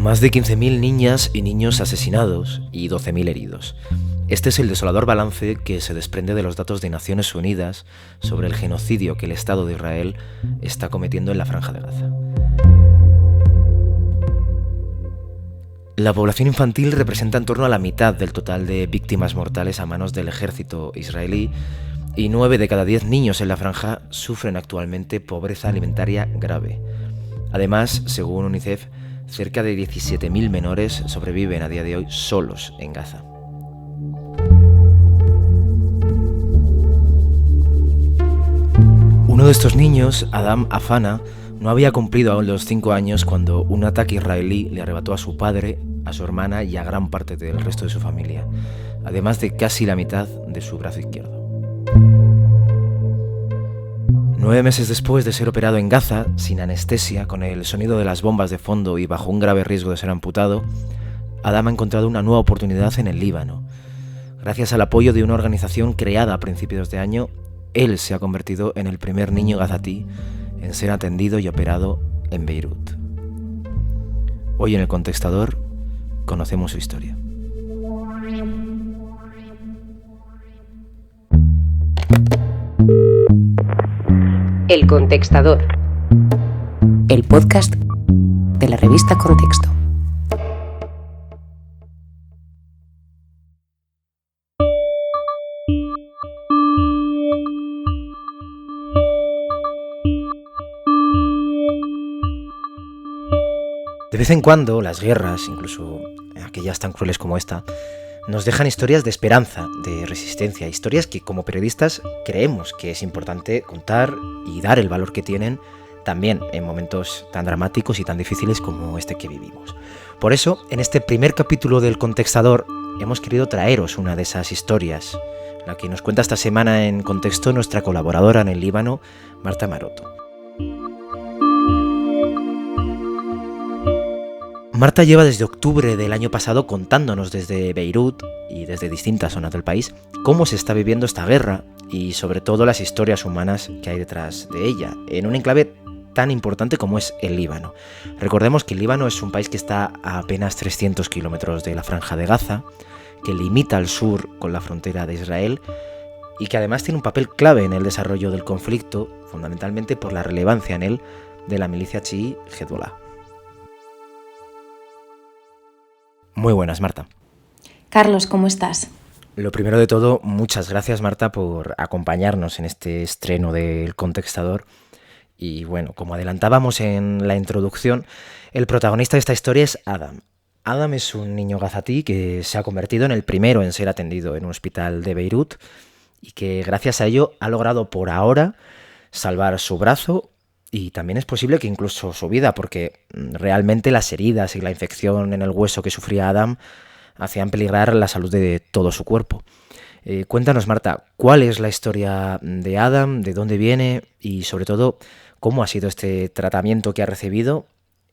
Más de 15.000 niñas y niños asesinados y 12.000 heridos. Este es el desolador balance que se desprende de los datos de Naciones Unidas sobre el genocidio que el Estado de Israel está cometiendo en la Franja de Gaza. La población infantil representa en torno a la mitad del total de víctimas mortales a manos del ejército israelí y 9 de cada 10 niños en la franja sufren actualmente pobreza alimentaria grave. Además, según UNICEF, cerca de 17.000 menores sobreviven a día de hoy solos en Gaza. Uno de estos niños, Adam Afana, no había cumplido aún los 5 años cuando un ataque israelí le arrebató a su padre, a su hermana y a gran parte del resto de su familia, además de casi la mitad de su brazo izquierdo. 9 meses después de ser operado en Gaza, sin anestesia, con el sonido de las bombas de fondo y bajo un grave riesgo de ser amputado, Adam ha encontrado una nueva oportunidad en el Líbano. Gracias al apoyo de una organización creada a principios de año, él se ha convertido en el primer niño gazatí en ser atendido y operado en Beirut. Hoy en El Contextador conocemos su historia. El Contextador, el podcast de la revista Contexto. De vez en cuando las guerras, incluso aquellas tan crueles como esta, nos dejan historias de esperanza, de resistencia, historias que como periodistas creemos que es importante contar y dar el valor que tienen también en momentos tan dramáticos y tan difíciles como este que vivimos. Por eso, en este primer capítulo del Contextador hemos querido traeros una de esas historias, la que nos cuenta esta semana en Contexto nuestra colaboradora en el Líbano, Marta Maroto. Marta lleva desde octubre del año pasado contándonos desde Beirut y desde distintas zonas del país cómo se está viviendo esta guerra y sobre todo las historias humanas que hay detrás de ella, en un enclave tan importante como es el Líbano. Recordemos que el Líbano es un país que está a apenas 300 kilómetros de la Franja de Gaza, que limita al sur con la frontera de Israel y que además tiene un papel clave en el desarrollo del conflicto, fundamentalmente por la relevancia en él de la milicia chií Hezbollah. Muy buenas, Marta. Carlos, ¿cómo estás? Lo primero de todo, muchas gracias, Marta, por acompañarnos en este estreno del Contextador. Y bueno, como adelantábamos en la introducción, el protagonista de esta historia es Adam. Adam es un niño gazatí que se ha convertido en el primero en ser atendido en un hospital de Beirut y que gracias a ello ha logrado por ahora salvar su brazo. Y también es posible que incluso su vida, porque realmente las heridas y la infección en el hueso que sufría Adam hacían peligrar la salud de todo su cuerpo. Cuéntanos, Marta, ¿cuál es la historia de Adam, de dónde viene y sobre todo cómo ha sido este tratamiento que ha recibido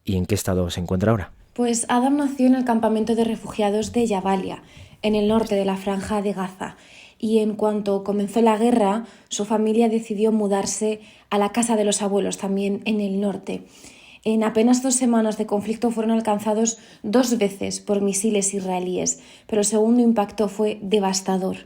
y en qué estado se encuentra ahora? Pues Adam nació en el campamento de refugiados de Jabalia, en el norte de la Franja de Gaza. Y en cuanto comenzó la guerra, su familia decidió mudarse a la casa de los abuelos, también en el norte. En apenas 2 semanas de conflicto fueron alcanzados 2 veces por misiles israelíes, pero el segundo impacto fue devastador.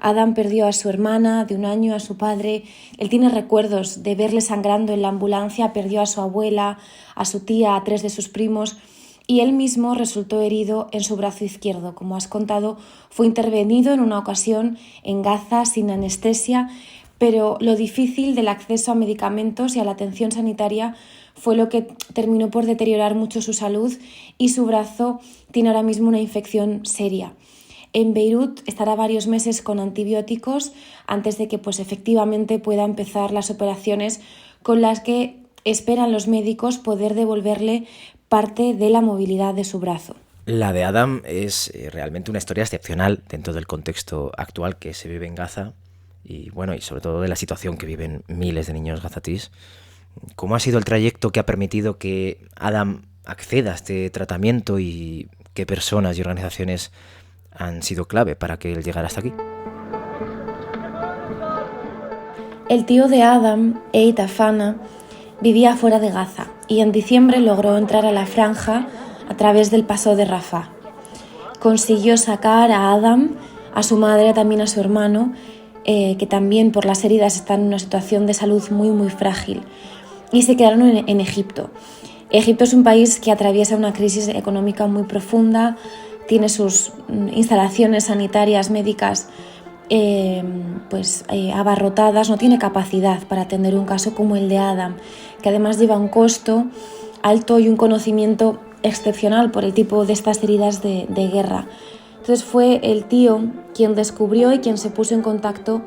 Adam perdió a su hermana de 1 año, a su padre. Él tiene recuerdos de verle sangrando en la ambulancia, perdió a su abuela, a su tía, a 3 de sus primos. Y él mismo resultó herido en su brazo izquierdo. Como has contado, fue intervenido en una ocasión en Gaza sin anestesia, pero lo difícil del acceso a medicamentos y a la atención sanitaria fue lo que terminó por deteriorar mucho su salud y su brazo tiene ahora mismo una infección seria. En Beirut estará varios meses con antibióticos antes de que efectivamente pueda empezar las operaciones con las que esperan los médicos poder devolverle parte de la movilidad de su brazo. La de Adam es realmente una historia excepcional dentro del contexto actual que se vive en Gaza y sobre todo de la situación que viven miles de niños gazatís. ¿Cómo ha sido el trayecto que ha permitido que Adam acceda a este tratamiento y qué personas y organizaciones han sido clave para que él llegara hasta aquí? El tío de Adam, Eid Afana, vivía fuera de Gaza y en diciembre logró entrar a la franja a través del paso de Rafah. Consiguió sacar a Adam, a su madre, también a su hermano, que también por las heridas están en una situación de salud muy, muy frágil, y se quedaron en Egipto. Egipto es un país que atraviesa una crisis económica muy profunda, tiene sus instalaciones sanitarias, médicas, abarrotadas, no tiene capacidad para atender un caso como el de Adam, que además lleva un costo alto y un conocimiento excepcional por el tipo de estas heridas de guerra. Entonces fue el tío quien descubrió y quien se puso en contacto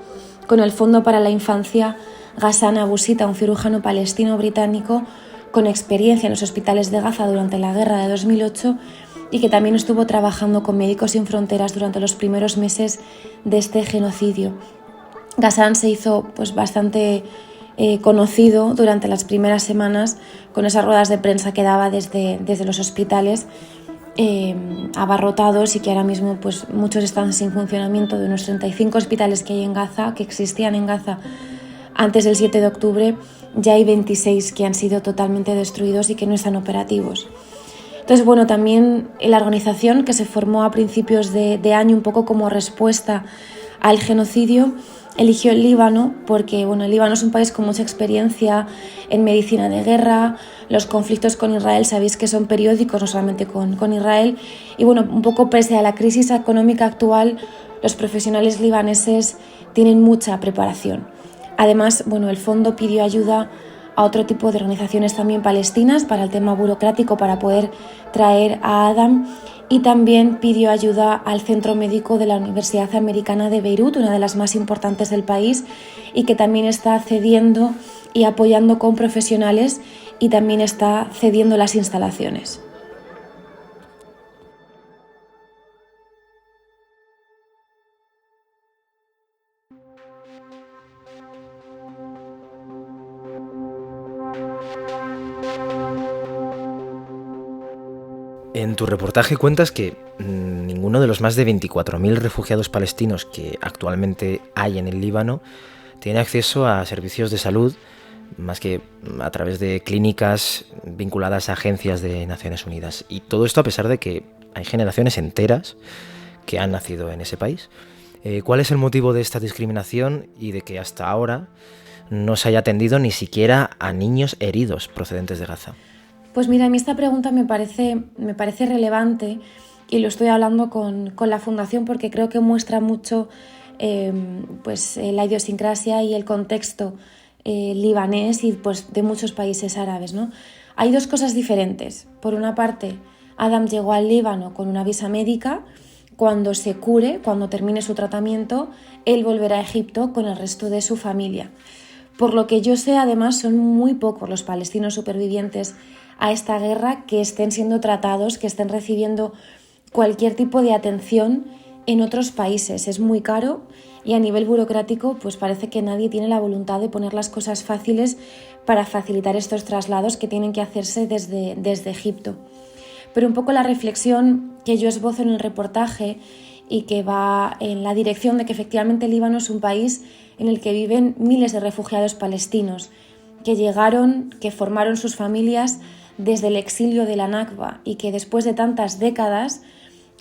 con el Fondo para la Infancia Ghassan Abu Sita, un cirujano palestino británico con experiencia en los hospitales de Gaza durante la guerra de 2008 y que también estuvo trabajando con Médicos Sin Fronteras durante los primeros meses de este genocidio. Ghassan se hizo bastante conocido durante las primeras semanas con esas ruedas de prensa que daba desde los hospitales abarrotados, y que ahora mismo muchos están sin funcionamiento. De unos 35 hospitales que hay en Gaza, que existían en Gaza antes del 7 de octubre, ya hay 26 que han sido totalmente destruidos y que no están operativos. Entonces, también la organización, que se formó a principios de año un poco como respuesta al genocidio, eligió el Líbano porque el Líbano es un país con mucha experiencia en medicina de guerra. Los conflictos con Israel sabéis que son periódicos, no solamente con Israel, y un poco pese a la crisis económica actual, los profesionales libaneses tienen mucha preparación. Además, el fondo pidió ayuda a otro tipo de organizaciones también palestinas para el tema burocrático, para poder traer a Adam, y también pidió ayuda al Centro Médico de la Universidad Americana de Beirut, una de las más importantes del país, y que también está cediendo y apoyando con profesionales, y también está cediendo las instalaciones. En tu reportaje cuentas que ninguno de los más de 24.000 refugiados palestinos que actualmente hay en el Líbano tiene acceso a servicios de salud más que a través de clínicas vinculadas a agencias de Naciones Unidas. Y todo esto a pesar de que hay generaciones enteras que han nacido en ese país. ¿Cuál es el motivo de esta discriminación y de que hasta ahora no se haya atendido ni siquiera a niños heridos procedentes de Gaza? Pues mira, a mí esta pregunta me parece relevante, y lo estoy hablando con la Fundación porque creo que muestra mucho la idiosincrasia y el contexto libanés y de muchos países árabes, ¿no? Hay dos cosas diferentes. Por una parte, Adam llegó al Líbano con una visa médica. Cuando se cure, cuando termine su tratamiento, él volverá a Egipto con el resto de su familia. Por lo que yo sé, además, son muy pocos los palestinos supervivientes a esta guerra que estén siendo tratados, que estén recibiendo cualquier tipo de atención en otros países. Es muy caro, y a nivel burocrático parece que nadie tiene la voluntad de poner las cosas fáciles para facilitar estos traslados que tienen que hacerse desde Egipto. Pero un poco la reflexión que yo esbozo en el reportaje, y que va en la dirección de que efectivamente el Líbano es un país en el que viven miles de refugiados palestinos que llegaron, que formaron sus familias desde el exilio de la Nakba, y que después de tantas décadas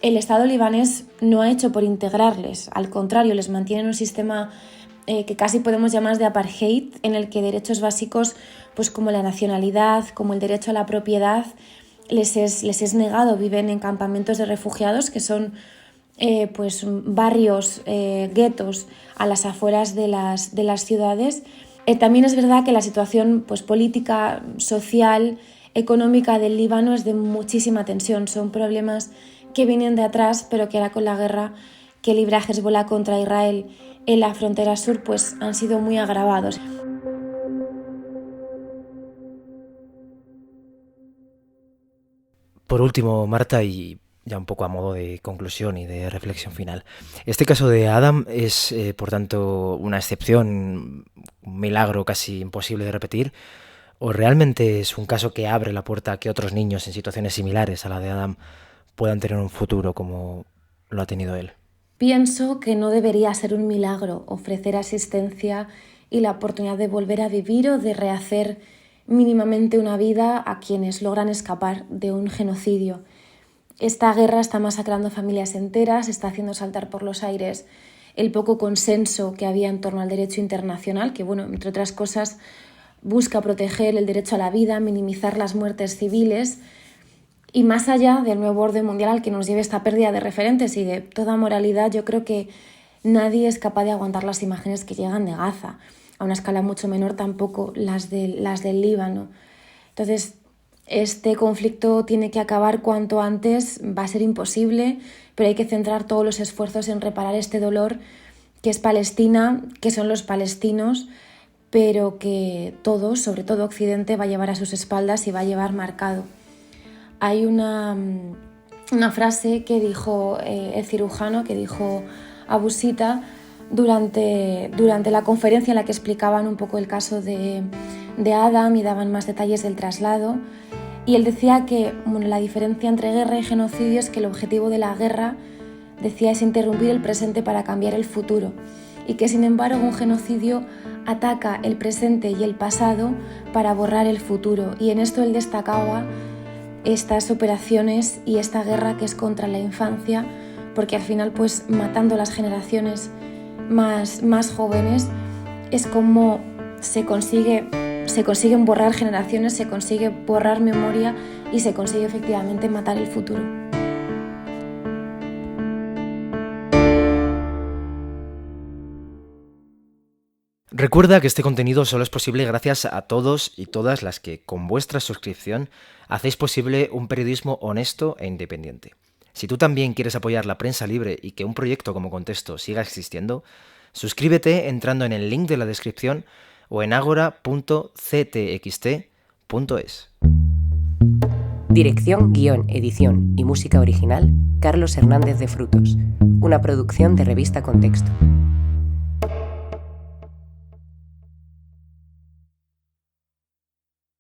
el Estado libanés no ha hecho por integrarles. Al contrario, les mantiene en un sistema que casi podemos llamar de apartheid, en el que derechos básicos como la nacionalidad, como el derecho a la propiedad, les es negado. Viven en campamentos de refugiados que son barrios, guetos a las afueras de las ciudades. También es verdad que la situación política, social, económica del Líbano es de muchísima tensión. Son problemas que vienen de atrás, pero que ahora con la guerra que libra Hezbollah contra Israel en la frontera sur han sido muy agravados. Por último, Marta, y ya un poco a modo de conclusión y de reflexión final, este caso de Adam es, por tanto, una excepción, un milagro casi imposible de repetir, ¿o realmente es un caso que abre la puerta a que otros niños en situaciones similares a la de Adam puedan tener un futuro como lo ha tenido él? Pienso que no debería ser un milagro ofrecer asistencia y la oportunidad de volver a vivir o de rehacer mínimamente una vida a quienes logran escapar de un genocidio. Esta guerra está masacrando familias enteras, está haciendo saltar por los aires el poco consenso que había en torno al derecho internacional, que, bueno, entre otras cosas, busca proteger el derecho a la vida, minimizar las muertes civiles, y más allá del nuevo orden mundial al que nos lleve esta pérdida de referentes y de toda moralidad, yo creo que nadie es capaz de aguantar las imágenes que llegan de Gaza. A una escala mucho menor tampoco las del Líbano. Entonces, este conflicto tiene que acabar cuanto antes, va a ser imposible, pero hay que centrar todos los esfuerzos en reparar este dolor que es Palestina, que son los palestinos, pero que todos, sobre todo Occidente, va a llevar a sus espaldas y va a llevar marcado. Hay una frase que dijo el cirujano, que dijo Abu Sita durante la conferencia en la que explicaban un poco el caso de Adam y daban más detalles del traslado. Y él decía que la diferencia entre guerra y genocidio es que el objetivo de la guerra, decía, es interrumpir el presente para cambiar el futuro, y que sin embargo un genocidio ataca el presente y el pasado para borrar el futuro. Y en esto él destacaba estas operaciones y esta guerra que es contra la infancia, porque al final, pues matando las generaciones más jóvenes es como se consiguen borrar generaciones, se consigue borrar memoria y se consigue efectivamente matar el futuro. Recuerda que este contenido solo es posible gracias a todos y todas las que, con vuestra suscripción, hacéis posible un periodismo honesto e independiente. Si tú también quieres apoyar la prensa libre y que un proyecto como Contexto siga existiendo, suscríbete entrando en el link de la descripción o en agora.ctxt.es. Dirección, guión, edición y música original, Carlos Hernández de Frutos. Una producción de Revista Contexto.